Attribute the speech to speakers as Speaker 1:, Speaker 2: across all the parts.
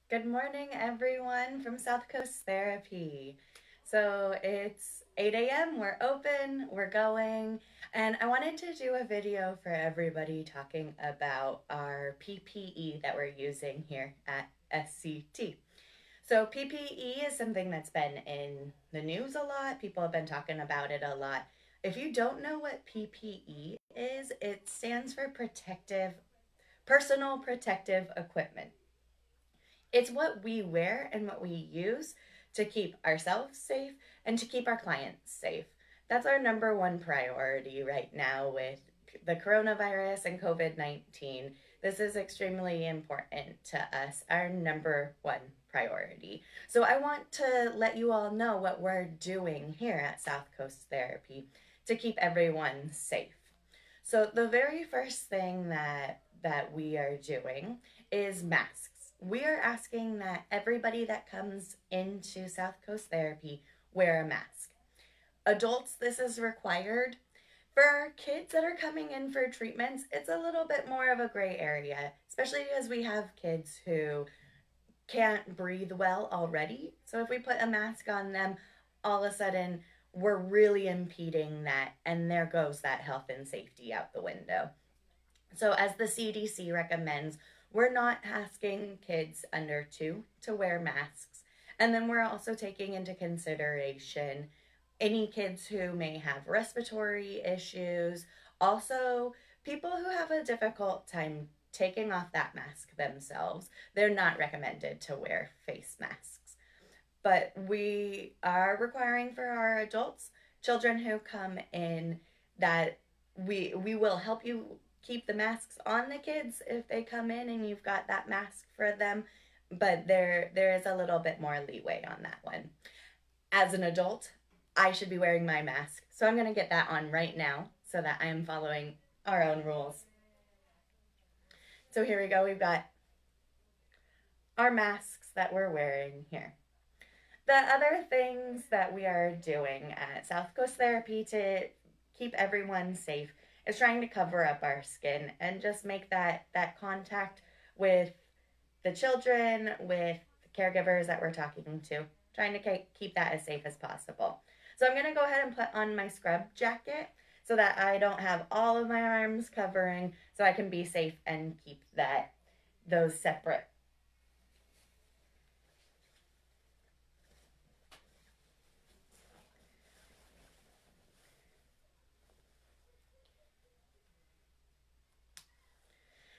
Speaker 1: Good morning, everyone from South Coast Therapy. So it's 8 a.m., we're open, we're going, and I wanted to do a video for everybody talking about our PPE that we're using here at SCT. So PPE is something that's been in the news a lot. People have been talking about it a lot. If you don't know what PPE is, it stands for personal protective equipment. It's what we wear and what we use to keep ourselves safe and to keep our clients safe. That's our number one priority right now with the coronavirus and COVID-19. This is extremely important to us, our number one priority. So I want to let you all know what we're doing here at South Coast Therapy to keep everyone safe. So the very first thing that we are doing is masks. We are asking that everybody that comes into South Coast Therapy wear a mask. Adults, this is required. For our kids that are coming in for treatments, it's a little bit more of a gray area, especially as we have kids who can't breathe well already. So if we put a mask on them, all of a sudden we're really impeding that, and there goes that health and safety out the window. So as the CDC recommends, we're not asking kids under 2 to wear masks. And then we're also taking into consideration any kids who may have respiratory issues, also people who have a difficult time taking off that mask themselves. They're not recommended to wear face masks. But we are requiring for our adults, children who come in, that we will help you keep the masks on the kids if they come in and you've got that mask for them, but there is a little bit more leeway on that one. As an adult, I should be wearing my mask, so I'm going to get that on right now so that I am following our own rules. So here we go. We've got our masks that we're wearing here. The other things that we are doing at South Coast Therapy to keep everyone safe is trying to cover up our skin and just make that contact with the children, with the caregivers that we're talking to, trying to keep that as safe as possible. So I'm going to go ahead and put on my scrub jacket so that I don't have all of my arms covering, so I can be safe and keep those separate.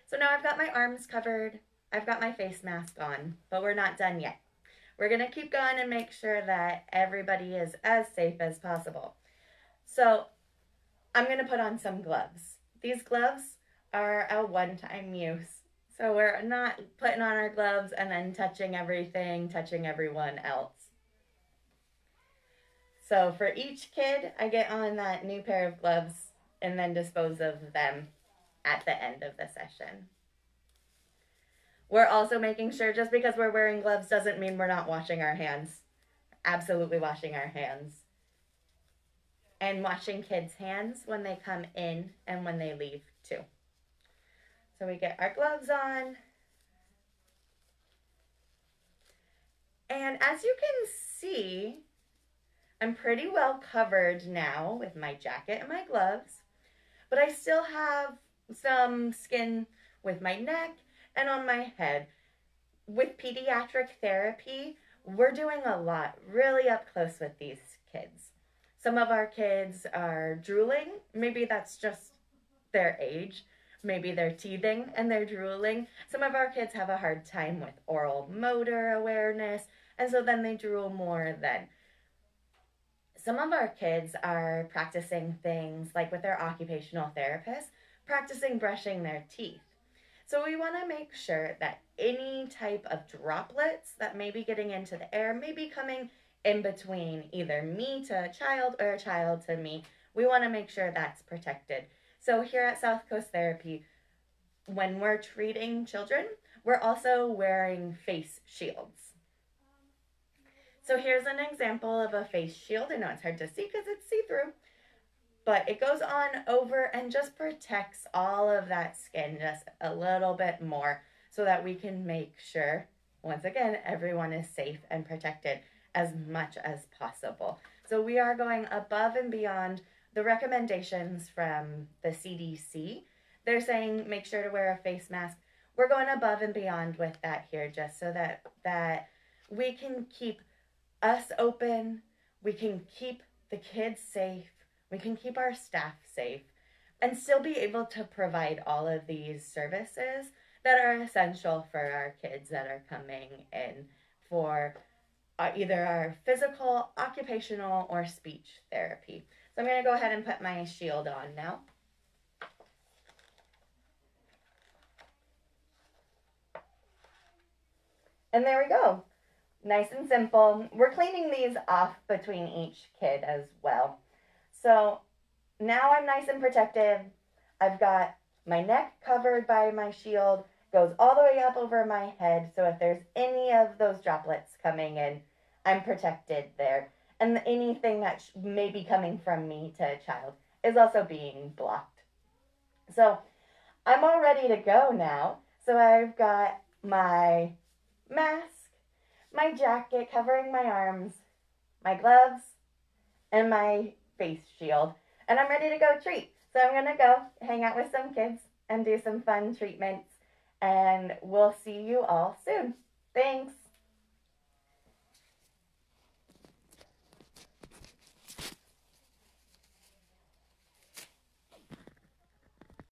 Speaker 1: So now I've got my arms covered, I've got my face mask on, but we're not done yet. We're going to keep going and make sure that everybody is as safe as possible. So I'm going to put on some gloves. These gloves are a one-time use. So we're not putting on our gloves and then touching everything, touching everyone else. So for each kid, I get on that new pair of gloves and then dispose of them at the end of the session. We're also making sure, just because we're wearing gloves doesn't mean we're not washing our hands. Absolutely washing our hands. And washing kids' hands when they come in and when they leave too. So we get our gloves on. And as you can see, I'm pretty well covered now with my jacket and my gloves, but I still have some skin with my neck and on my head. With pediatric therapy, we're doing a lot really up close with these kids. Some of our kids are drooling. Maybe that's just their age. Maybe they're teething and they're drooling. Some of our kids have a hard time with oral motor awareness, and so then they drool more then. Some of our kids are practicing things like with their occupational therapist, practicing brushing their teeth. So we want to make sure that any type of droplets that may be getting into the air may be coming in between either me to a child or a child to me. We want to make sure that's protected. So here at South Coast Therapy, when we're treating children, we're also wearing face shields. So here's an example of a face shield. I know it's hard to see because it's see-through, but it goes on over and just protects all of that skin just a little bit more so that we can make sure once again, everyone is safe and protected as much as possible. So we are going above and beyond the recommendations from the CDC. They're saying make sure to wear a face mask. We're going above and beyond with that here, just so that we can keep us open, we can keep the kids safe, we can keep our staff safe, and still be able to provide all of these services that are essential for our kids that are coming in for either our physical, occupational, or speech therapy. So I'm going to go ahead and put my shield on now. And there we go. Nice and simple. We're cleaning these off between each kid as well. So now I'm nice and protected. I've got my neck covered by my shield, goes all the way up over my head. So if there's any of those droplets coming in, I'm protected there. And anything that may be coming from me to a child is also being blocked. So I'm all ready to go now. So I've got my mask, my jacket covering my arms, my gloves, and my face shield. And I'm ready to go treat. So I'm going to go hang out with some kids and do some fun treatments. And we'll see you all soon. Thanks.